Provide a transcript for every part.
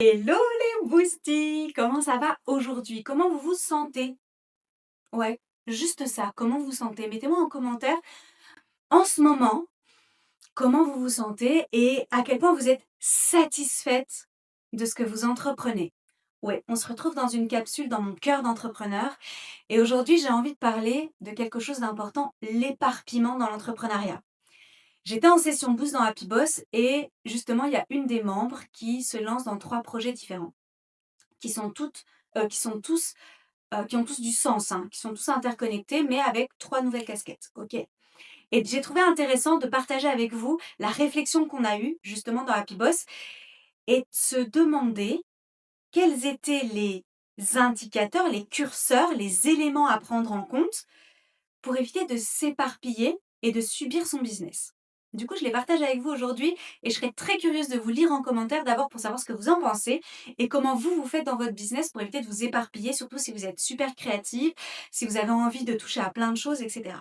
Hello les boosties! Comment ça va aujourd'hui? Comment vous vous sentez? Ouais, juste ça, comment vous vous sentez? Mettez-moi en commentaire en ce moment, comment vous vous sentez et à quel point vous êtes satisfaite de ce que vous entreprenez. Ouais, on se retrouve dans une capsule dans mon cœur d'entrepreneur et aujourd'hui j'ai envie de parler de quelque chose d'important, l'éparpillement dans l'entrepreneuriat. J'étais en session boost dans Happy Boss et justement il y a une des membres qui se lance dans 3 projets différents. Qui sont toutes, qui sont tous, qui ont tous du sens, hein, qui sont tous interconnectés, mais avec 3 nouvelles casquettes, OK? Et j'ai trouvé intéressant de partager avec vous la réflexion qu'on a eue justement dans Happy Boss et de se demander quels étaient les indicateurs, les curseurs, les éléments à prendre en compte pour éviter de s'éparpiller et de subir son business. Du coup, je les partage avec vous aujourd'hui et je serais très curieuse de vous lire en commentaire d'abord pour savoir ce que vous en pensez et comment vous faites dans votre business pour éviter de vous éparpiller, surtout si vous êtes super créative, si vous avez envie de toucher à plein de choses, etc.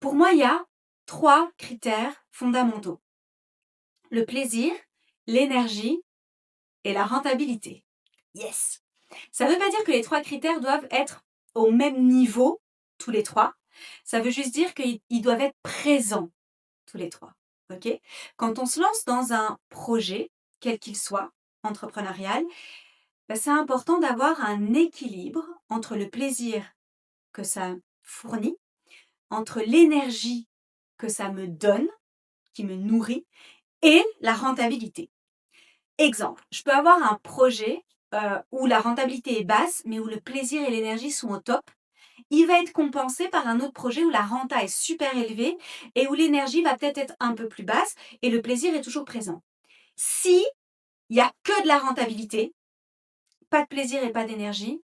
Pour moi, il y a 3 critères fondamentaux. Le plaisir, l'énergie et la rentabilité. Yes! Ça ne veut pas dire que les 3 critères doivent être au même niveau, tous les 3. Ça veut juste dire qu'ils doivent être présents, tous les 3. OK? Quand on se lance dans un projet, quel qu'il soit, entrepreneurial, bah, c'est important d'avoir un équilibre entre le plaisir que ça fournit, entre l'énergie que ça me donne, qui me nourrit, et la rentabilité. Exemple, je peux avoir un projet, où la rentabilité est basse, mais où le plaisir et l'énergie sont au top. Il va être compensé par un autre projet où la renta est super élevée et où l'énergie va peut-être être un peu plus basse et le plaisir est toujours présent. Si il y a que de la rentabilité, pas de plaisir et pas d'énergie,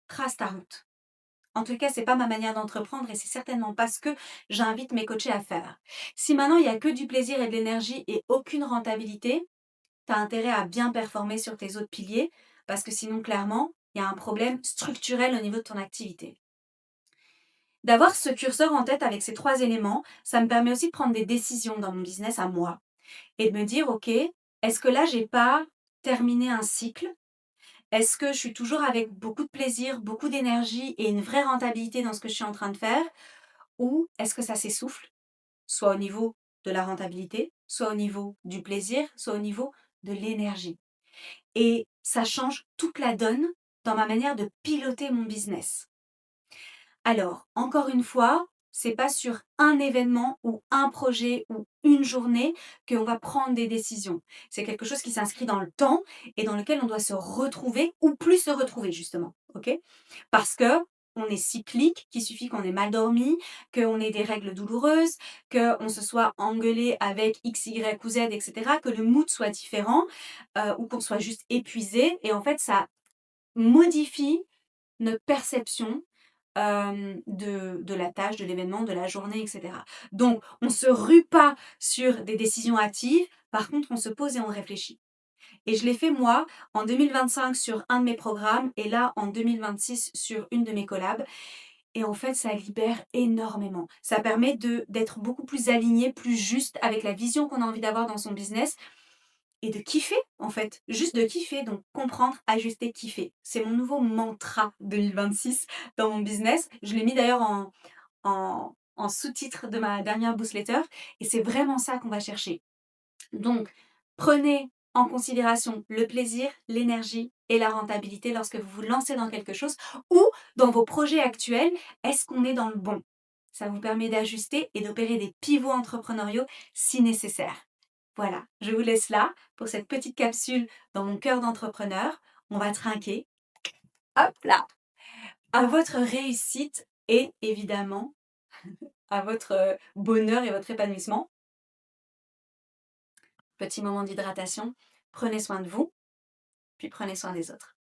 trace ta route. En tout cas, c'est pas ma manière d'entreprendre et c'est certainement pas ce que j'invite mes coachés à faire. Si maintenant il y a que du plaisir et de l'énergie et aucune rentabilité, tu as intérêt à bien performer sur tes autres piliers parce que sinon clairement, il y a un problème structurel au niveau de ton activité. D'avoir ce curseur en tête avec ces 3 éléments, ça me permet aussi de prendre des décisions dans mon business à moi et de me dire: «OK, est-ce que là j'ai pas terminé un cycle? Est-ce que je suis toujours avec beaucoup de plaisir, beaucoup d'énergie et une vraie rentabilité dans ce que je suis en train de faire? Ou est-ce que ça s'essouffle?» Soit au niveau de la rentabilité, soit au niveau du plaisir, soit au niveau de l'énergie. Et ça change toute la donne dans ma manière de piloter mon business. Alors, encore une fois, c'est pas sur un événement ou un projet ou une journée qu'on va prendre des décisions. C'est quelque chose qui s'inscrit dans le temps et dans lequel on doit se retrouver ou plus se retrouver justement, OK? Parce que on est cyclique, qu'il suffit qu'on ait mal dormi, qu'on ait des règles douloureuses, qu'on se soit engueulé avec X, Y ou Z, et cetera, que le mood soit différent, ou qu'on soit juste épuisé et en fait ça modifie notre perception de la tâche, de l'événement, de la journée, et cetera. Donc, on ne se rue pas sur des décisions hâtives, par contre, on se pose et on réfléchit. Et je l'ai fait moi en 2025 sur un de mes programmes et là en 2026 sur une de mes collabs. Et en fait, ça libère énormément. Ça permet d'être beaucoup plus aligné, plus juste avec la vision qu'on a envie d'avoir dans son business et de kiffer, en fait, juste de kiffer, donc comprendre, ajuster, kiffer. C'est mon nouveau mantra 2026 dans mon business. Je l'ai mis d'ailleurs en sous-titre de ma dernière newsletter et c'est vraiment ça qu'on va chercher. Donc, prenez en considération le plaisir, l'énergie et la rentabilité lorsque vous vous lancez dans quelque chose ou dans vos projets actuels, est-ce qu'on est dans le bon? Ça vous permet d'ajuster et d'opérer des pivots entrepreneuriaux si nécessaire. Voilà, je vous laisse là pour cette petite capsule dans mon cœur d'entrepreneur. On va trinquer. Hop là! À votre réussite et évidemment à votre bonheur et votre épanouissement. Petit moment d'hydratation. Prenez soin de vous, puis prenez soin des autres.